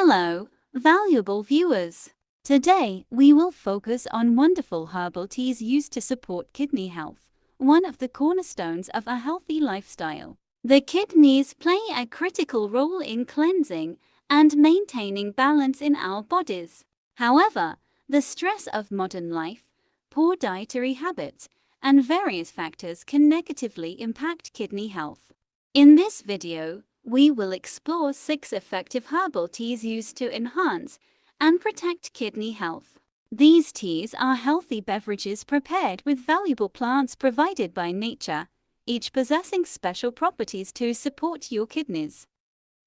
Hello, valuable viewers. Today, we will focus on wonderful herbal teas used to support kidney health, one of the cornerstones of a healthy lifestyle. The kidneys play a critical role in cleansing and maintaining balance in our bodies. However, the stress of modern life, poor dietary habits, and various factors can negatively impact kidney health. In this video, we will explore 6 effective herbal teas used to enhance and protect kidney health. These teas are healthy beverages prepared with valuable plants provided by nature, each possessing special properties to support your kidneys.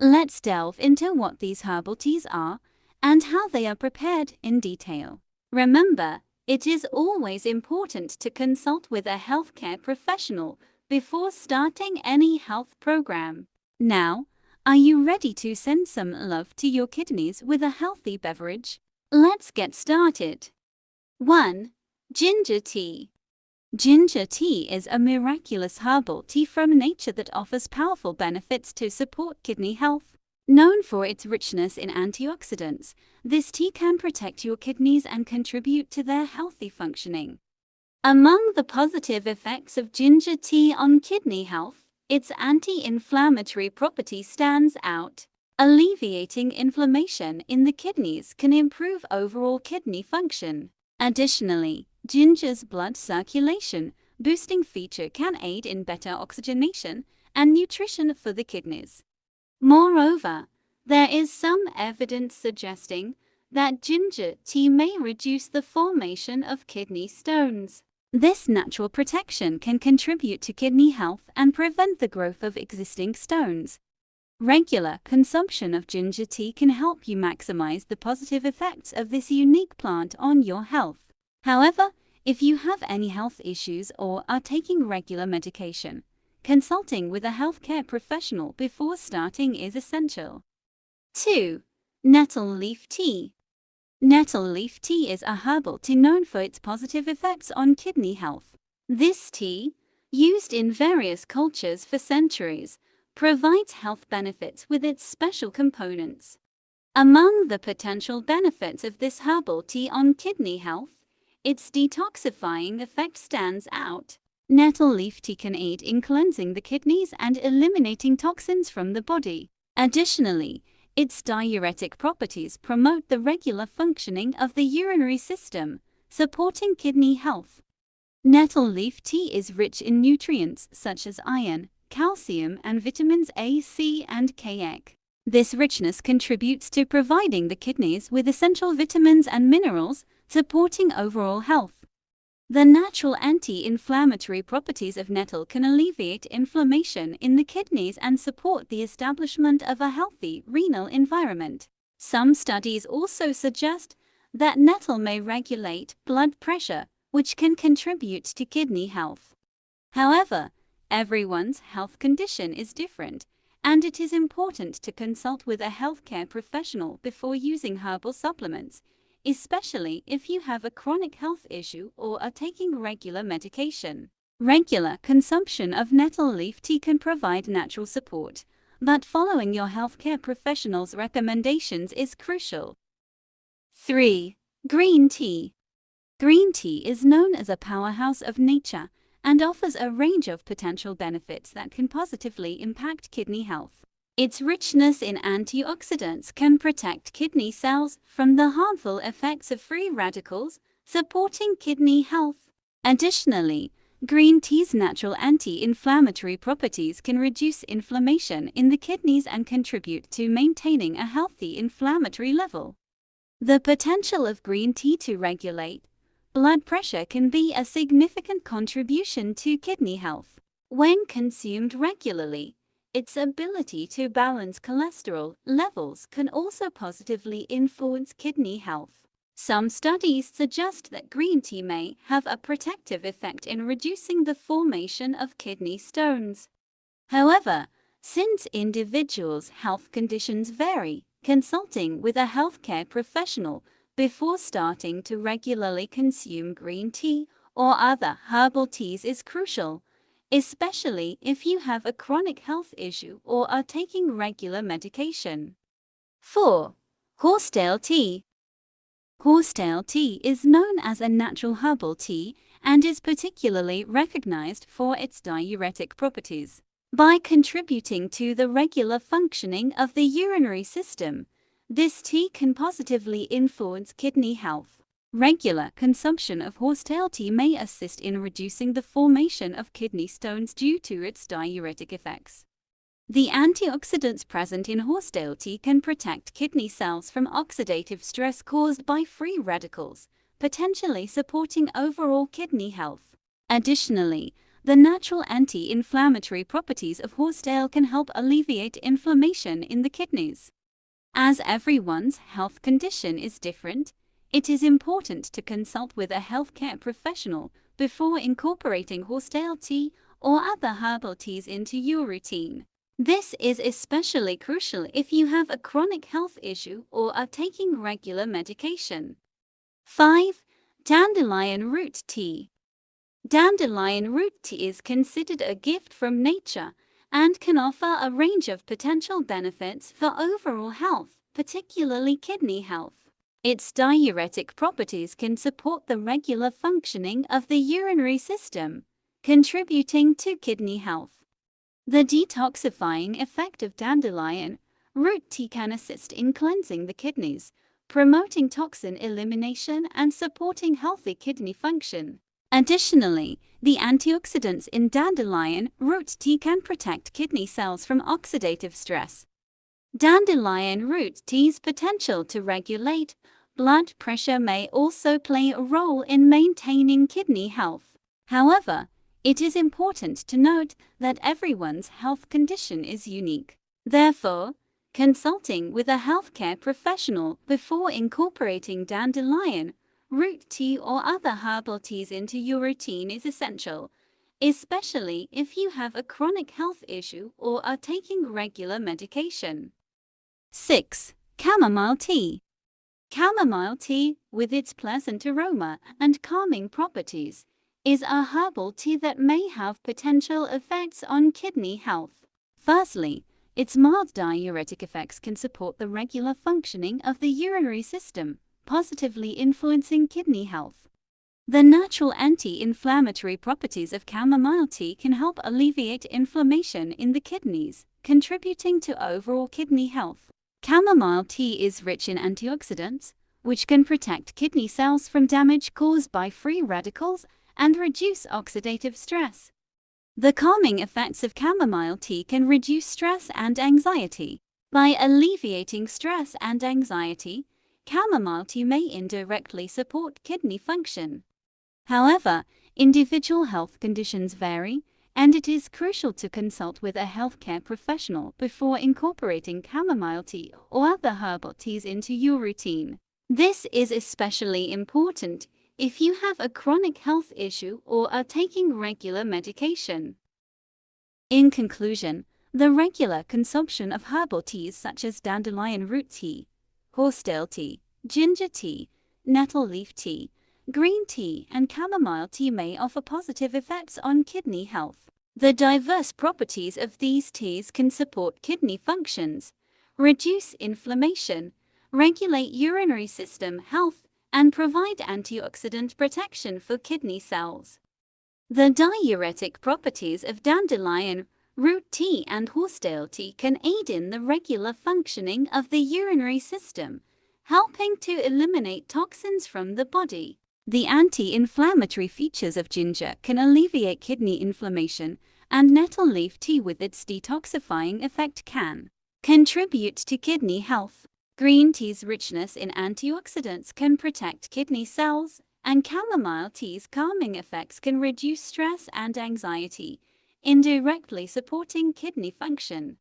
Let's delve into what these herbal teas are and how they are prepared in detail. Remember, it is always important to consult with a healthcare professional before starting any health program. Now, are you ready to send some love to your kidneys with a healthy beverage? Let's get started. 1. Ginger tea. Ginger tea is a miraculous herbal tea from nature that offers powerful benefits to support kidney health. Known for its richness in antioxidants, this tea can protect your kidneys and contribute to their healthy functioning. Among the positive effects of ginger tea on kidney health, its anti-inflammatory property stands out. Alleviating inflammation in the kidneys can improve overall kidney function. Additionally, ginger's blood circulation boosting feature can aid in better oxygenation and nutrition for the kidneys. Moreover, there is some evidence suggesting that ginger tea may reduce the formation of kidney stones. This natural protection can contribute to kidney health and prevent the growth of existing stones. Regular consumption of ginger tea can help you maximize the positive effects of this unique plant on your health. However, if you have any health issues or are taking regular medication, consulting with a healthcare professional before starting is essential. 2. Nettle Leaf Tea. Nettle leaf tea is a herbal tea known for its positive effects on kidney health. This tea, used in various cultures for centuries, provides health benefits with its special components. Among the potential benefits of this herbal tea on kidney health, its detoxifying effect stands out. Nettle leaf tea can aid in cleansing the kidneys and eliminating toxins from the body. Additionally, its diuretic properties promote the regular functioning of the urinary system, supporting kidney health. Nettle leaf tea is rich in nutrients such as iron, calcium, and vitamins A, C, and K. This richness contributes to providing the kidneys with essential vitamins and minerals, supporting overall health. The natural anti-inflammatory properties of nettle can alleviate inflammation in the kidneys and support the establishment of a healthy renal environment. Some studies also suggest that nettle may regulate blood pressure, which can contribute to kidney health. However, everyone's health condition is different, and it is important to consult with a healthcare professional before using herbal supplements, especially if you have a chronic health issue or are taking regular medication. Regular consumption of nettle leaf tea can provide natural support, but following your healthcare professional's recommendations is crucial. 3. Green tea. Green tea is known as a powerhouse of nature and offers a range of potential benefits that can positively impact kidney health. Its richness in antioxidants can protect kidney cells from the harmful effects of free radicals, supporting kidney health. Additionally, green tea's natural anti-inflammatory properties can reduce inflammation in the kidneys and contribute to maintaining a healthy inflammatory level. The potential of green tea to regulate blood pressure can be a significant contribution to kidney health. When consumed regularly, its ability to balance cholesterol levels can also positively influence kidney health. Some studies suggest that green tea may have a protective effect in reducing the formation of kidney stones. However, since individuals' health conditions vary, consulting with a healthcare professional before starting to regularly consume green tea or other herbal teas is crucial, especially if you have a chronic health issue or are taking regular medication. 4. Horsetail Tea. Horsetail tea is known as a natural herbal tea and is particularly recognized for its diuretic properties. By contributing to the regular functioning of the urinary system, this tea can positively influence kidney health. Regular consumption of horsetail tea may assist in reducing the formation of kidney stones due to its diuretic effects. The antioxidants present in horsetail tea can protect kidney cells from oxidative stress caused by free radicals, potentially supporting overall kidney health. Additionally, the natural anti-inflammatory properties of horsetail can help alleviate inflammation in the kidneys. As everyone's health condition is different, it is important to consult with a healthcare professional before incorporating horsetail tea or other herbal teas into your routine. This is especially crucial if you have a chronic health issue or are taking regular medication. 5. Dandelion Root Tea. Dandelion root tea is considered a gift from nature and can offer a range of potential benefits for overall health, particularly kidney health. Its diuretic properties can support the regular functioning of the urinary system, contributing to kidney health. The detoxifying effect of dandelion root tea can assist in cleansing the kidneys, promoting toxin elimination and supporting healthy kidney function. Additionally, the antioxidants in dandelion root tea can protect kidney cells from oxidative stress. Dandelion root tea's potential to regulate blood pressure may also play a role in maintaining kidney health. However, it is important to note that everyone's health condition is unique. Therefore, consulting with a healthcare professional before incorporating dandelion root tea or other herbal teas into your routine is essential, especially if you have a chronic health issue or are taking regular medication. 6. Chamomile Tea. Chamomile tea, with its pleasant aroma and calming properties, is a herbal tea that may have potential effects on kidney health. Firstly, its mild diuretic effects can support the regular functioning of the urinary system, positively influencing kidney health. The natural anti-inflammatory properties of chamomile tea can help alleviate inflammation in the kidneys, contributing to overall kidney health. Chamomile tea is rich in antioxidants, which can protect kidney cells from damage caused by free radicals and reduce oxidative stress. The calming effects of chamomile tea can reduce stress and anxiety. By alleviating stress and anxiety, chamomile tea may indirectly support kidney function. However, individual health conditions vary, and it is crucial to consult with a healthcare professional before incorporating chamomile tea or other herbal teas into your routine. This is especially important if you have a chronic health issue or are taking regular medication. In conclusion, the regular consumption of herbal teas such as dandelion root tea, horsetail tea, ginger tea, nettle leaf tea, green tea, and chamomile tea may offer positive effects on kidney health. The diverse properties of these teas can support kidney functions, reduce inflammation, regulate urinary system health, and provide antioxidant protection for kidney cells. The diuretic properties of dandelion root tea and horsetail tea can aid in the regular functioning of the urinary system, helping to eliminate toxins from the body. The anti-inflammatory features of ginger can alleviate kidney inflammation, and nettle leaf tea with its detoxifying effect can contribute to kidney health. Green tea's richness in antioxidants can protect kidney cells, and chamomile tea's calming effects can reduce stress and anxiety, indirectly supporting kidney function.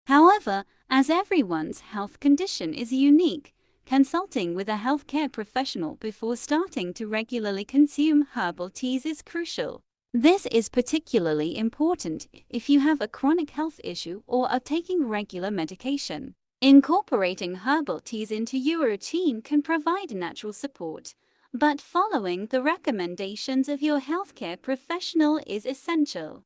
However, as everyone's health condition is unique, consulting with a healthcare professional before starting to regularly consume herbal teas is crucial. This is particularly important if you have a chronic health issue or are taking regular medication. Incorporating herbal teas into your routine can provide natural support, but following the recommendations of your healthcare professional is essential.